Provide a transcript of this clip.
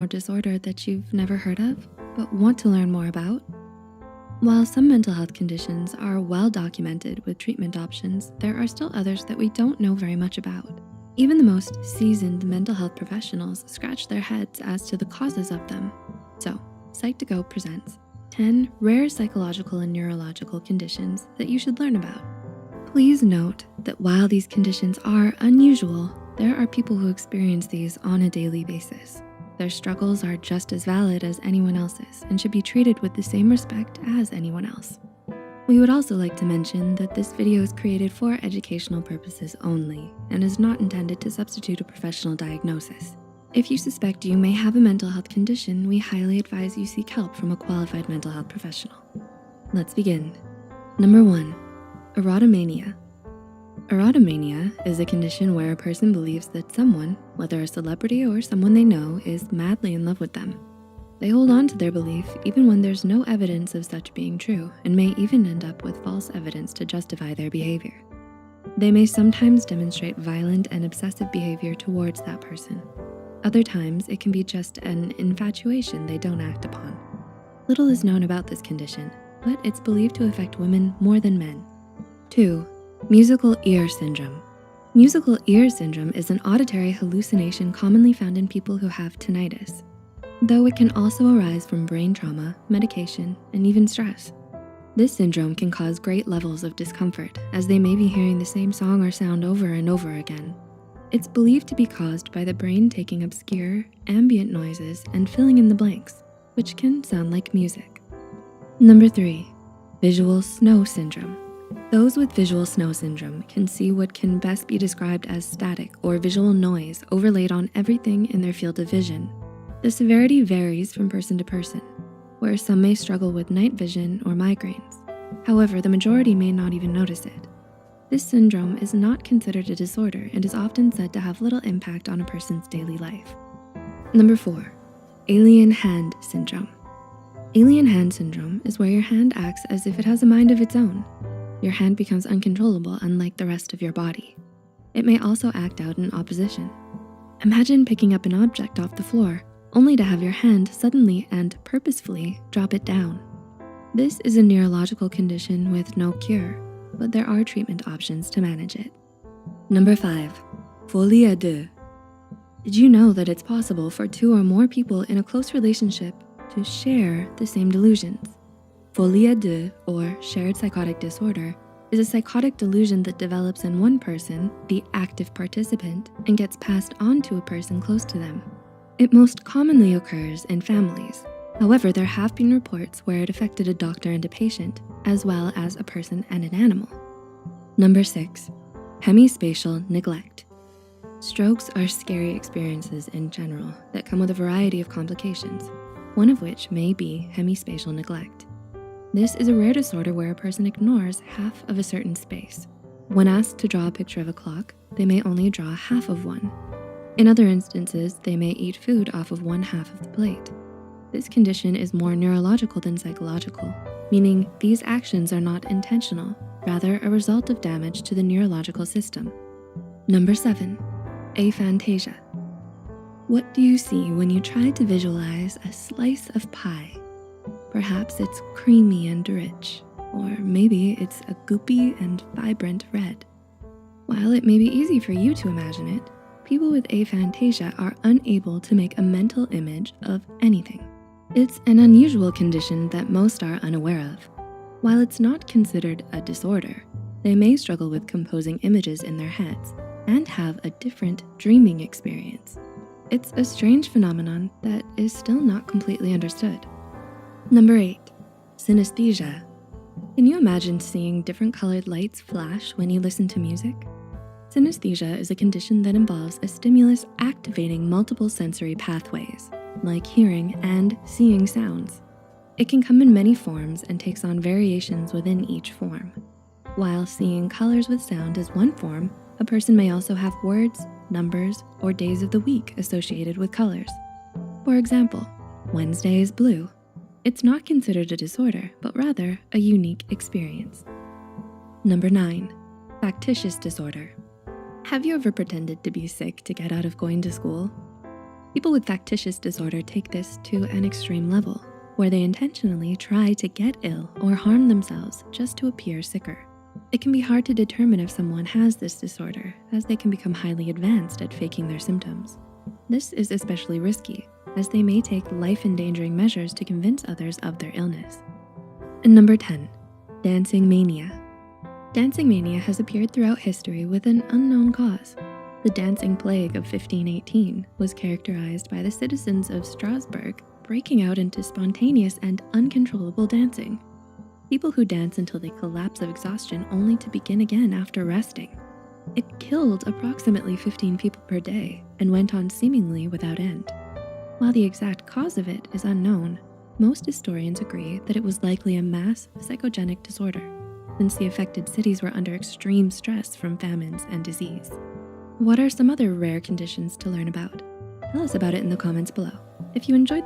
or disorder that you've never heard of, but want to learn more about? While some mental health conditions are well documented with treatment options, there are still others that we don't know very much about. Even the most seasoned mental health professionals scratch their heads as to the causes of them. So, Psych2Go presents 10 rare psychological and neurological conditions that you should learn about. Please note that while these conditions are unusual, there are people who experience these on a daily basis. Their struggles are just as valid as anyone else's and should be treated with the same respect as anyone else. We would also like to mention that this video is created for educational purposes only and is not intended to substitute a professional diagnosis. If you suspect you may have a mental health condition, we highly advise you seek help from a qualified mental health professional. Let's begin. Number 1, erotomania. Erotomania is a condition where a person believes that someone, whether a celebrity or someone they know, is madly in love with them. They hold on to their belief even when there's no evidence of such being true and may even end up with false evidence to justify their behavior. They may sometimes demonstrate violent and obsessive behavior towards that person. Other times, it can be just an infatuation they don't act upon. Little is known about this condition, but it's believed to affect women more than men. 2, musical ear syndrome. Musical ear syndrome is an auditory hallucination commonly found in people who have tinnitus, though it can also arise from brain trauma, medication, and even stress. This syndrome can cause great levels of discomfort as they may be hearing the same song or sound over and over again. It's believed to be caused by the brain taking obscure, ambient noises and filling in the blanks, which can sound like music. Number 3, visual snow syndrome. Those with visual snow syndrome can see what can best be described as static or visual noise overlaid on everything in their field of vision. The severity varies from person to person, where some may struggle with night vision or migraines. However, the majority may not even notice it. This syndrome is not considered a disorder and is often said to have little impact on a person's daily life. Number 4, alien hand syndrome. Alien hand syndrome is where your hand acts as if it has a mind of its own. Your hand becomes uncontrollable unlike the rest of your body. It may also act out in opposition. Imagine picking up an object off the floor, only to have your hand suddenly and purposefully drop it down. This is a neurological condition with no cure, but there are treatment options to manage it. Number 5, Puledda. Did you know that it's possible for 2 or more people in a close relationship to share the same delusions? Puledda, or shared psychotic disorder, is a psychotic delusion that develops in one person, the active participant, and gets passed on to a person close to them. It most commonly occurs in families. However, there have been reports where it affected a doctor and a patient, as well as a person and an animal. Number 6, hemispatial neglect. Strokes are scary experiences in general that come with a variety of complications, one of which may be hemispatial neglect. This is a rare disorder where a person ignores half of a certain space. When asked to draw a picture of a clock, they may only draw half of one. In other instances, they may eat food off of one half of the plate. This condition is more neurological than psychological, meaning these actions are not intentional, rather a result of damage to the neurological system. Number 7, aphantasia. What do you see when you try to visualize a slice of pie? Perhaps it's creamy and rich, or maybe it's a goopy and vibrant red. While it may be easy for you to imagine it, people with aphantasia are unable to make a mental image of anything. It's an unusual condition that most are unaware of. While it's not considered a disorder, they may struggle with composing images in their heads and have a different dreaming experience. It's a strange phenomenon that is still not completely understood. Number 8, synesthesia. Can you imagine seeing different colored lights flash when you listen to music? Synesthesia is a condition that involves a stimulus activating multiple sensory pathways, like hearing and seeing sounds. It can come in many forms and takes on variations within each form. While seeing colors with sound is one form, a person may also have words, numbers, or days of the week associated with colors. For example, Wednesday is blue. It's not considered a disorder, but rather a unique experience. Number 9, factitious disorder. Have you ever pretended to be sick to get out of going to school? People with factitious disorder take this to an extreme level, where they intentionally try to get ill or harm themselves just to appear sicker. It can be hard to determine if someone has this disorder, as they can become highly advanced at faking their symptoms. This is especially risky, as they may take life-endangering measures to convince others of their illness. And number 10, dancing mania. Dancing mania has appeared throughout history with an unknown cause. The dancing plague of 1518 was characterized by the citizens of Strasbourg breaking out into spontaneous and uncontrollable dancing. People who dance until they collapse of exhaustion only to begin again after resting. It killed approximately 15 people per day and went on seemingly without end. While the exact cause of it is unknown, most historians agree that it was likely a mass psychogenic disorder, since the affected cities were under extreme stress from famines and disease. What are some other rare conditions to learn about? Tell us about it in the comments below. If you enjoyed